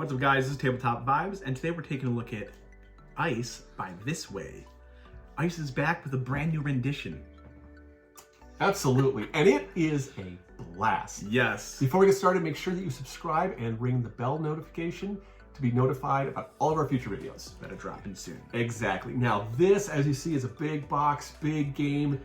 What's up, guys? This is Tabletop Vibes, and today we're taking a look at Ice by This Way. Ice is back with a brand new rendition. Absolutely, and it is a blast. Yes. Before we get started, make sure that you subscribe and ring the bell notification to be notified about all of our future videos. Better drop in soon. Exactly. Now, this, as you see, is a big box, big game,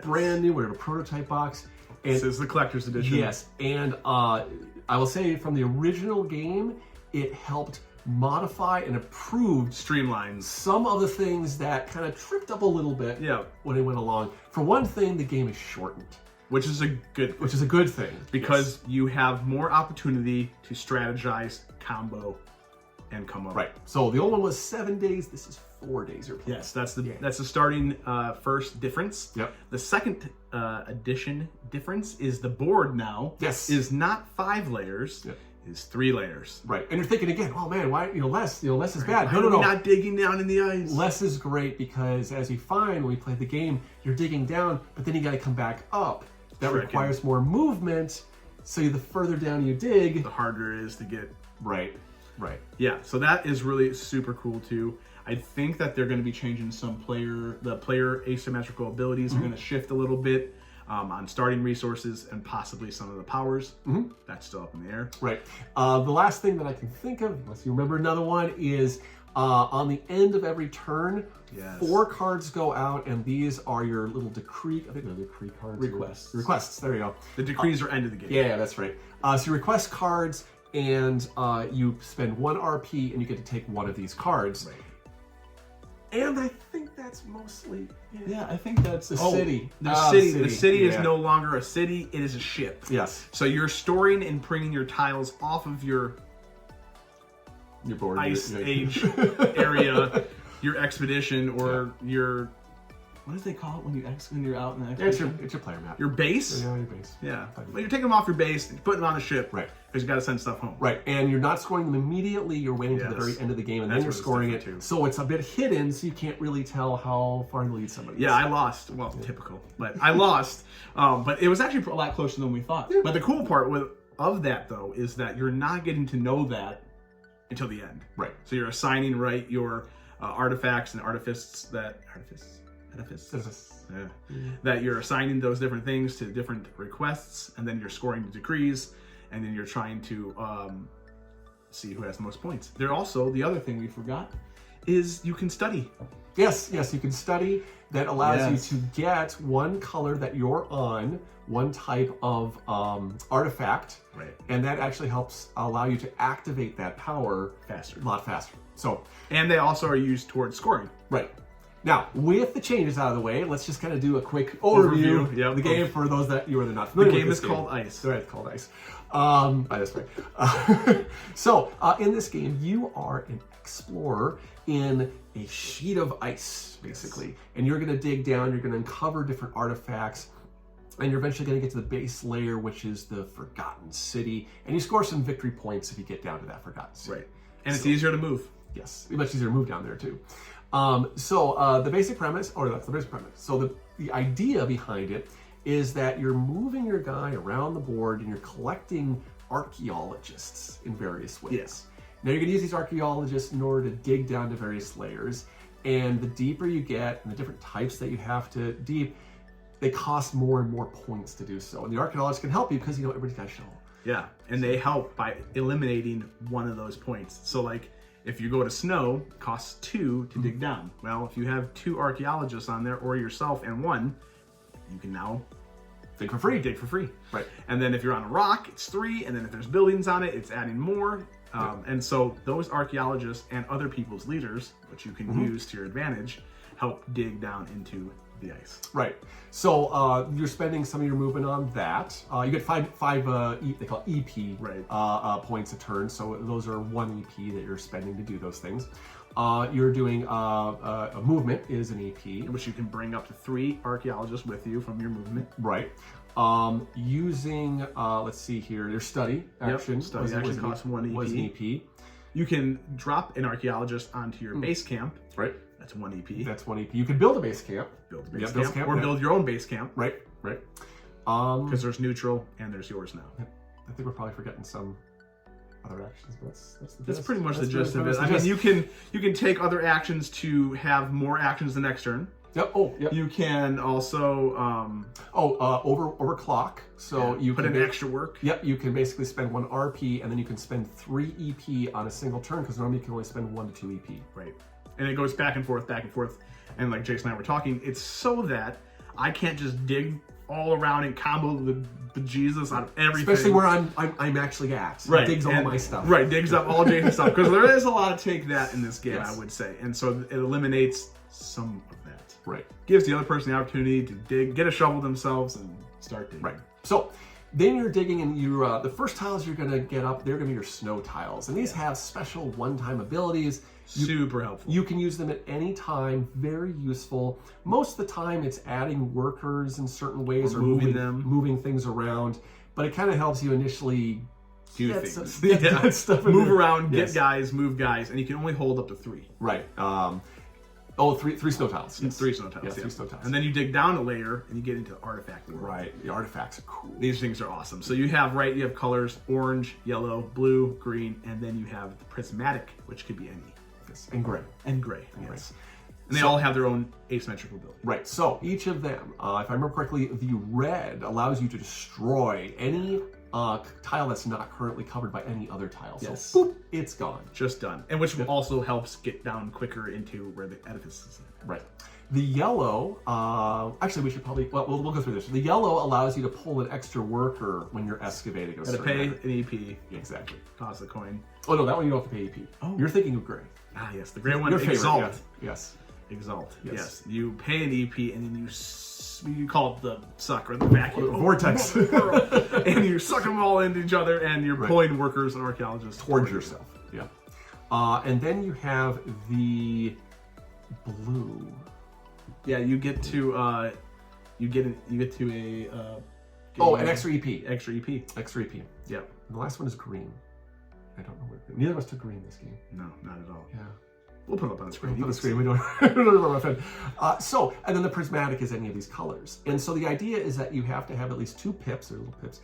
brand new. We have a prototype box. And this is the collector's edition. Yes, and I will say from the original game, it helped modify and improved, streamlines some of the things that kind of tripped up a little bit when it went along. For one thing, the game is shortened. Which is a good thing. Because you have more opportunity to strategize, combo, and come up. Right. So the old one was 7 days. This is 4 days. Yes, that's the starting first difference. Yep. The second edition difference is the board now. Yes. Is not 5 layers. Yep. Is 3 layers. Right. And you're thinking again, oh man, why less? Less is bad. No, no, no. Not digging down in the ice. Less is great because as you find when we play the game, you're digging down, but then you got to come back up. That requires more movement. So the further down you dig, the harder it is to get. Right. Yeah. So that is really super cool too. I think that they're going to be changing the player asymmetrical abilities are going to shift a little bit on starting resources and possibly some of the powers. That's still up in the air. Right. The last thing that I can think of, unless you remember another one, is on the end of every turn, 4 cards go out, and these are your little decree. I think they're decree cards. Requests. There you go. The decrees are end of the game. Yeah, that's right. So you request cards, and you spend 1 RP, and you get to take one of these cards. Right. And I think that's mostly I think that's the city. The city is no longer a city; it is a ship. Yes. So you're storing and bringing your tiles off of your board, ice age area, your expedition, or your what do they call it when you're out in the expedition? It's your player map. Your base. Yeah, your base. Yeah. Well, you're taking them off your base and putting them on the ship. Right. Because you got to send stuff home. Right. And you're not scoring them immediately. You're waiting to the very end of the game, and then you're scoring it. So it's a bit hidden, so you can't really tell how far in the lead somebody is. Yeah, I lost. Well, typical. But I lost. But it was actually a lot closer than we thought. Yeah. But the cool part of that, though, is that you're not getting to know that until the end. Right. So you're assigning your artifacts and artifices that that you're assigning those different things to different requests, and then you're scoring the decrees, and then you're trying to see who has the most points. There also, the other thing we forgot is you can study. Yes, you can study. That allows you to get one color that you're on, one type of artifact, and that actually helps allow you to activate that power faster, a lot faster. So, and they also are used towards scoring. Right. Now, with the changes out of the way, let's just kind of do a quick overview of the game for those that you are not familiar with. The game is called Ice. Right, it's called Ice. By this way. So, in this game, you are an explorer in a sheet of ice, basically. And you're going to dig down, you're going to uncover different artifacts, and you're eventually going to get to the base layer, which is the Forgotten City. And you score some victory points if you get down to that Forgotten City. Right. And it's easier to move. Yes, it's much easier to move down there, too. The basic premise, or that's the basic premise. So the idea behind it is that you're moving your guy around the board and you're collecting archaeologists in various ways. Yes. Now you're gonna use these archaeologists in order to dig down to various layers. And the deeper you get and the different types that you have to deep, they cost more and more points to do so. And the archaeologists can help you because everybody's got a shovel. Yeah, and they help by eliminating one of those points. So like, if you go to snow, it costs 2 to dig down. Well, if you have 2 archaeologists on there, or yourself and 1, you can now dig for free. Right. And then if you're on a rock, it's 3. And then if there's buildings on it, it's adding more. And so those archaeologists and other people's leaders, which you can use to your advantage, help dig down into the ice. Right. So you're spending some of your movement on that. You get five they call it EP points a turn. So those are 1 EP that you're spending to do those things. You're doing a movement is an EP, which you can bring up to 3 archaeologists with you from your movement. Right. Using let's see here, your study action. Study action costs 1 EP. Was an EP. You can drop an archaeologist onto your base camp. Right. That's 1 EP. That's 1 EP. You can build a base camp. Build build your own base camp. Right. Because there's neutral and there's yours now. I think we're probably forgetting some other actions. That's the That's gist. pretty much the That's gist of pretty it. much I the mean, gist. you can take other actions to have more actions the next turn. Yep. Oh, yep. You can also overclock. So you put can in extra work. Yep. You can basically spend 1 RP, and then you can spend 3 EP on a single turn, because normally you can only spend 1 to 2 EP. Right. And it goes back and forth, back and forth. And like Jason and I were talking, it's so that I can't just dig all around and combo the bejesus out of everything. Especially where I'm actually at. Right. It digs all my stuff. Right, digs up all Jason's stuff. Because there is a lot of take that in this game, Yes. I would say. And so it eliminates some of that. Right. Gives the other person the opportunity to dig, get a shovel themselves, and start digging. Right. So then you're digging, and you the first tiles you're going to get up, they're going to be your snow tiles. And these have special one-time abilities. Super helpful. You can use them at any time. Very useful. Most of the time, it's adding workers in certain ways, or moving things around. But it kind of helps you initially do get things. Get stuff in move there. around, Yes. get guys, move guys, and you can only hold up to 3. Right. Three snow tiles. Yes. 3 snow tiles. Yeah, 3 snow tiles. And then you dig down a layer and you get into the artifact world. Right. The artifacts are cool. These things are awesome. So you have colors: orange, yellow, blue, green, and then you have the prismatic, which could be any. Yes. And gray. And gray. And gray. Yes. And they all have their own asymmetrical ability. Right, so each of them, if I remember correctly, the red allows you to destroy any tile that's not currently covered by any other tile. Yes. So, boop, it's gone. Just done. And which also helps get down quicker into where the edifice is. Right. The yellow, actually we should probably, well, we'll go through this. The yellow allows you to pull an extra worker when you're excavating a Gotta certain pay area. an EP. Exactly. Toss a coin. Oh no, that one you don't have to pay EP. Oh. You're thinking of gray. Ah, yes. The gray one, Your favorite, Exalt. yeah. Yes. Exalt. Yes. Yes. You pay an EP and then you call it the suck or the vacuum. Vortex. And you suck them all into each other and you're Right. pulling workers and archaeologists Towards yourself. Yeah. And then you have the blue. Yeah, you get to you get to An extra EP. Extra EP. Extra EP. Yep. And the last one is green. I don't know what. Neither of us took green this game. No, not at all. Yeah. We'll put it up on the screen. On the screen, we don't know what I'm So, and then the prismatic is any of these colors. And so the idea is that you have to have at least 2 pips, or little pips,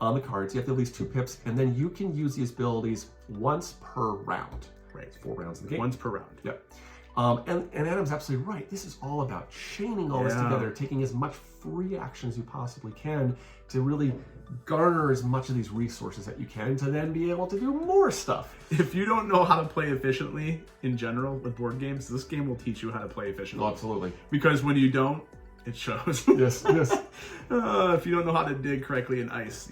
on the cards. You have to have at least 2 pips, and then you can use these abilities once per round. Right. It's 4 rounds in the game. Once per round. Yep. And Adam's absolutely right. This is all about chaining all this together, taking as much free action as you possibly can to really garner as much of these resources that you can to then be able to do more stuff. If you don't know how to play efficiently in general with board games, this game will teach you how to play efficiently. Oh, absolutely. Because when you don't, it shows. Yes, yes. If you don't know how to dig correctly in ice,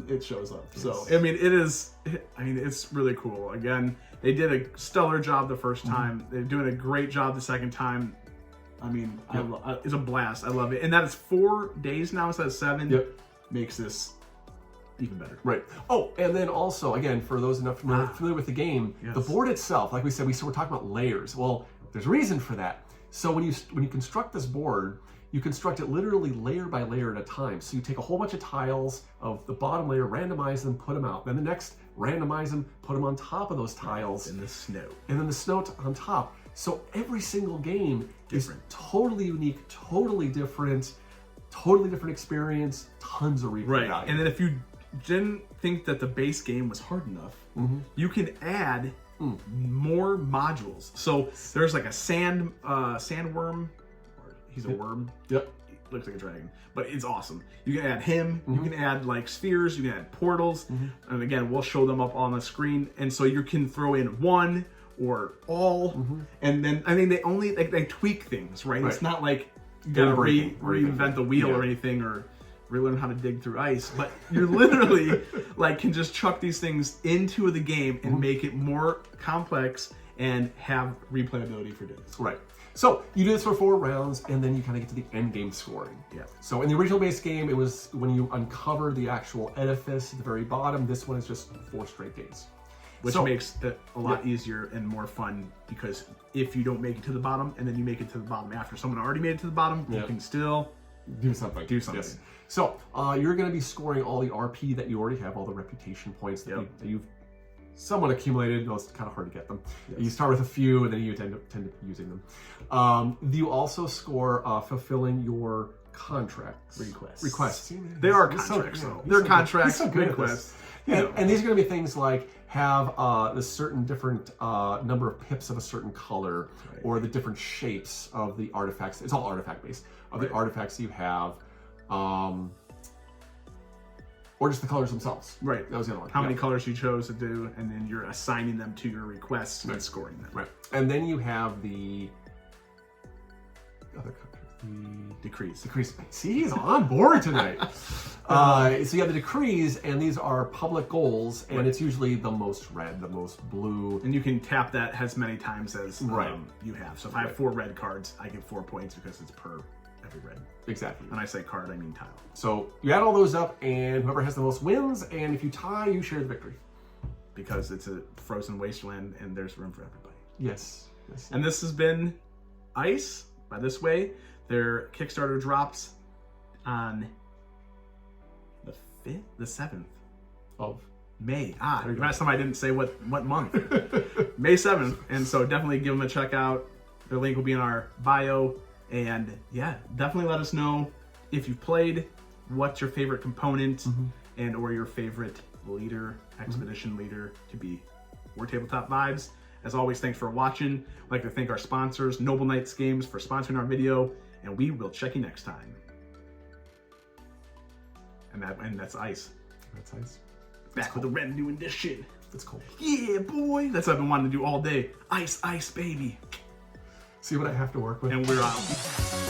it shows up. Yes. So, I mean, it's really cool. Again, they did a stellar job the first time. They're doing a great job the second time. I mean, it's a blast. I love it. And that is 4 days now instead of 7. Yep. Makes this even better. Right. Oh, and then also, again, for those not familiar with the game, Yes. the board itself, like we said, we're talking about layers. Well, there's a reason for that. So when you construct this board, you construct it literally layer by layer at a time. So you take a whole bunch of tiles of the bottom layer, randomize them, put them out. Then the next, randomize them, put them on top of those tiles. In the snow. And then the snow on top. So every single game is totally unique, totally different experience, tons of replay Right. value. And then if you didn't think that the base game was hard enough, you can add more modules. So there's like a sandworm. He's a worm. Yep. He looks like a dragon, but it's awesome. You can add him. You can add like spheres. You can add portals. And again, we'll show them up on the screen. And so you can throw in one or all. And then I mean they only they tweak things, right? It's not like you gotta reinvent the wheel or anything or relearn how to dig through ice, but you're literally like can just chuck these things into the game and make it more complex and have replayability for days. Right. So you do this for 4 rounds, and then you kind of get to the end game scoring. Yeah. So in the original base game, it was when you uncover the actual edifice at the very bottom. This one is just 4 straight days. Which makes it a lot easier and more fun because if you don't make it to the bottom and then you make it to the bottom after someone already made it to the bottom, you can still do something. Yes. So you're going to be scoring all the RP that you already have, all the reputation points that you've somewhat accumulated. Though it's kind of hard to get them. You start with a few and then you tend to be using them. You also score fulfilling your contracts. Requests. Requests. They are contracts, though. They're contracts, requests. And these are going to be things like have a certain different number of pips of a certain color, or the different shapes of the artifacts. It's all artifact based of the artifacts you have, or just the colors themselves. Right. That was the other one. How many colors you chose to do, and then you're assigning them to your requests and scoring them. Right. And then you have the other colors. Decrees. See, he's on board tonight. So you have the decrees, and these are public goals, and it's usually the most red, the most blue. And you can tap that as many times as you have. So if I have 4 red cards, I get 4 points because it's per every red. Exactly. When I say card, I mean tile. So you add all those up, and whoever has the most wins, and if you tie, you share the victory. Because it's a frozen wasteland, and there's room for everybody. Yes. And this has been Ice by This Way. Their Kickstarter drops on the 5th, the 7th of May. Last time I didn't say what month. May 7th. And so definitely give them a check out. Their link will be in our bio. And yeah, definitely let us know if you've played, what's your favorite component, and or your favorite leader, expedition leader to be. We're Tabletop Vibes. As always, thanks for watching. I'd like to thank our sponsors, Noble Knights Games, for sponsoring our video. And we will check you next time. And that's Ice. That's Ice. Back with the red new edition. That's cool. Yeah, boy. That's what I've been wanting to do all day. Ice, baby. See what I have to work with? And we're out.